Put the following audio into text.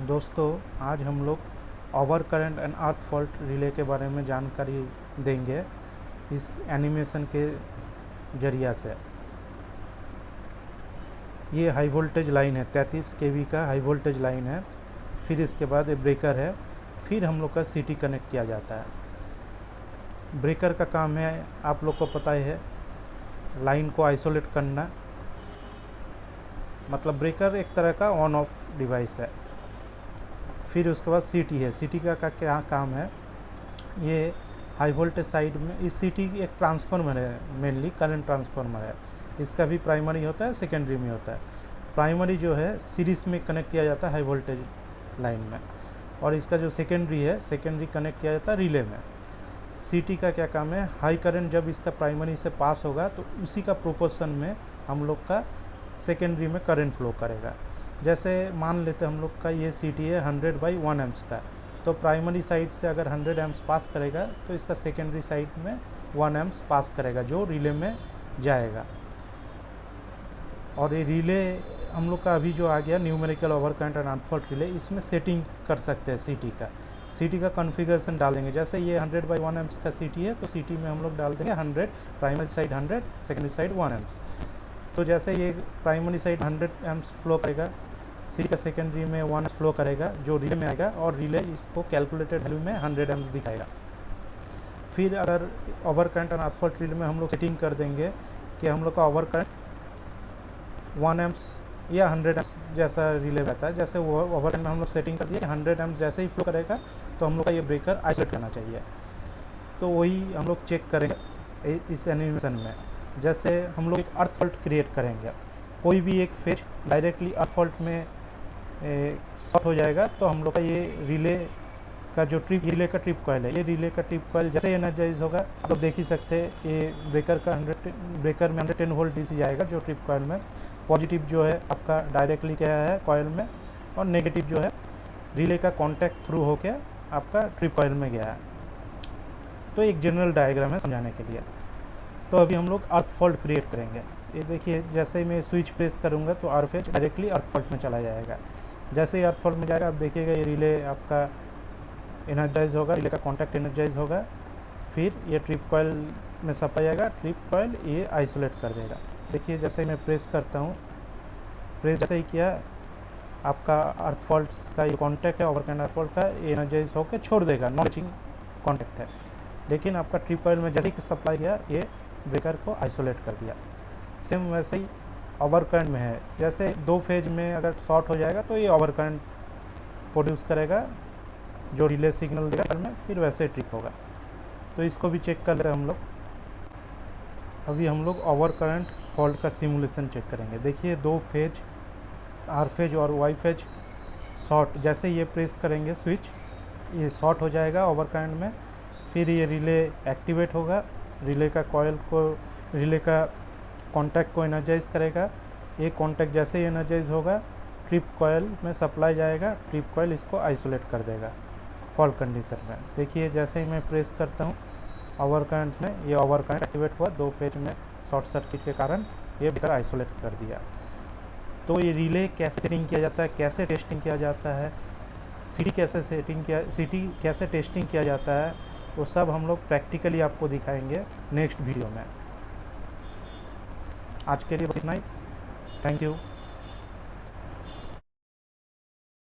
दोस्तों, आज हम लोग over current and earth fault relay के बारे में जानकारी देंगे इस एनिमेशन के ज़रिया से। ये हाई वोल्टेज लाइन है, 33 केवी का हाई वोल्टेज लाइन है। फिर इसके बाद ये ब्रेकर है, फिर हम लोग का सीटी कनेक्ट किया जाता है। ब्रेकर का काम है, आप लोग को पता ही है, लाइन को आइसोलेट करना। मतलब ब्रेकर एक तरह का ऑन ऑफ डिवाइस है। फिर उसके बाद सीटी है। सीटी का क्या काम है, ये हाई वोल्टेज साइड में इस सीटी एक ट्रांसफार्मर है, मेनली करंट ट्रांसफार्मर है। इसका भी प्राइमरी होता है, सेकेंडरी में होता है। प्राइमरी जो है सीरीज में कनेक्ट किया जाता है हाई वोल्टेज लाइन में, और इसका जो सेकेंडरी है, सेकेंडरी कनेक्ट किया जाता है रिले में। सीटी का क्या काम है, हाई करंट जब इसका प्राइमरी से पास होगा तो उसी का प्रोपोर्शन में हम लोग का सेकेंडरी में करंट फ्लो करेगा। जैसे मान लेते हम लोग का ये सीटी है 100/1 एम्प्स का, तो प्राइमरी साइड से अगर 100 एम्प्स पास करेगा तो इसका सेकेंडरी साइड में 1 एम्प्स पास करेगा, जो रिले में जाएगा। और ये रिले हम लोग का अभी जो आ गया न्यूमेरिकल ओवर करंट एंड अनफॉल्ट रिले, इसमें सेटिंग कर सकते हैं सीटी का कॉन्फ़िगरेशन डाल देंगे। जैसे ये 100/1 एम्प्स का सीटी है, तो सीटी में हम लोग डाल देंगे 100, primary side 100, secondary side 1 amps. तो जैसे ये प्राइमरी साइड 100 एम्प्स फ्लो करेगा, सीटी का सेकेंडरी में 1 फ्लो करेगा जो रिले में आएगा, और रिले इसको कैलकुलेटेड वैल्यू में 100 एम्प्स दिखाएगा। फिर अगर ओवर करंट एंड अनफॉल्ट रिले में हम लोग सेटिंग कर देंगे कि हम लोग का ओवर करंट 1 एम्प्स या 100 एम्प्स जैसा रिले रहता है। जैसे वो ओवर करंट में हम लोग सेटिंग कर दिए 100 एम्प्स जैसे ही फ्लो करेगा तो हम लोग का ये ब्रेकर आइसोलेट करना चाहिए। तो वही हम लोग चेक करेंगे इस एनिमेशन में। जैसे हम लोग एक अर्थ फॉल्ट क्रिएट करेंगे, कोई भी एक फेज डायरेक्टली अर्थ फॉल्ट में शॉर्ट हो जाएगा, तो हम लोग का ये रिले का जो रिले का ट्रिप कॉइल है, ये रिले का ट्रिप कॉइल जैसे एनर्जाइज होगा तो देख ही सकते हैं ये ब्रेकर में 110 वोल्ट डीसी जाएगा जो ट्रिप कॉइल में। पॉजिटिव जो है आपका डायरेक्टली गया है कॉइल में, और नेगेटिव जो है रिले का कॉन्टैक्ट थ्रू होके आपका ट्रिप कॉइल में गया है। तो एक जनरल डायग्राम है समझाने के लिए। तो अभी हम लोग अर्थ फॉल्ट क्रिएट करेंगे। ये देखिए, जैसे ही मैं स्विच प्रेस करूँगा तो आर फेज डायरेक्टली अर्थ फॉल्ट में चला जाएगा। जैसे ही अर्थ फॉल्ट में जाएगा, आप देखिएगा ये रिले आपका एनर्जाइज होगा, रिले का कॉन्टैक्ट एनर्जाइज होगा। फिर ये ट्रिप कॉइल में सप्लाई आएगा, ट्रिप कॉइल ये आइसोलेट कर देगा। देखिए, जैसे ही मैं प्रेस करता हूँ, प्रेस जैसे ही किया, आपका अर्थ फॉल्ट का ये कॉन्टैक्ट है ओवर करंट अर्थ फॉल्ट का, एनर्जाइज होकर छोड़ देगा, नॉन टचिंग कॉन्टैक्ट है। लेकिन आपका ट्रिप कॉइल में जैसे ही सप्लाई किया, ये ब्रेकर को आइसोलेट कर दिया। सेम वैसे ही ओवर करंट में है, जैसे 2 फेज में अगर शॉर्ट हो जाएगा तो ये ओवर करंट प्रोड्यूस करेगा जो रिले सिग्नल देगा में, फिर वैसे ट्रिप होगा। तो इसको भी चेक कर ले रहे हम लोग। अभी हम लोग ओवर करंट फॉल्ट का सिमुलेशन चेक करेंगे। देखिए, 2 फेज आर फेज और वाई फेज शॉर्ट, जैसे ये प्रेस करेंगे स्विच, ये शॉर्ट हो जाएगा ओवर करंट में। फिर ये रिले एक्टिवेट होगा, रिले का कॉइल को, रिले का कॉन्टैक्ट को एनर्जाइज करेगा। ये कॉन्टैक्ट जैसे ही एनर्जाइज होगा, ट्रिप कॉइल में सप्लाई जाएगा, ट्रिप कॉइल इसको आइसोलेट कर देगा फॉल्ट कंडीशन में। देखिए, जैसे ही मैं प्रेस करता हूँ ओवर करंट में, ये ओवर करंट एक्टिवेट हुआ, 2 फेज में शॉर्ट सर्किट के कारण ये ब्रेकर आइसोलेट कर दिया। तो ये रिले कैसे सेटिंग किया जाता है, कैसे टेस्टिंग किया जाता है, सीटी कैसे टेस्टिंग किया जाता है, वो सब हम लोग प्रैक्टिकली आपको दिखाएंगे नेक्स्ट वीडियो में। आज के लिए बस इतना ही। Thank you.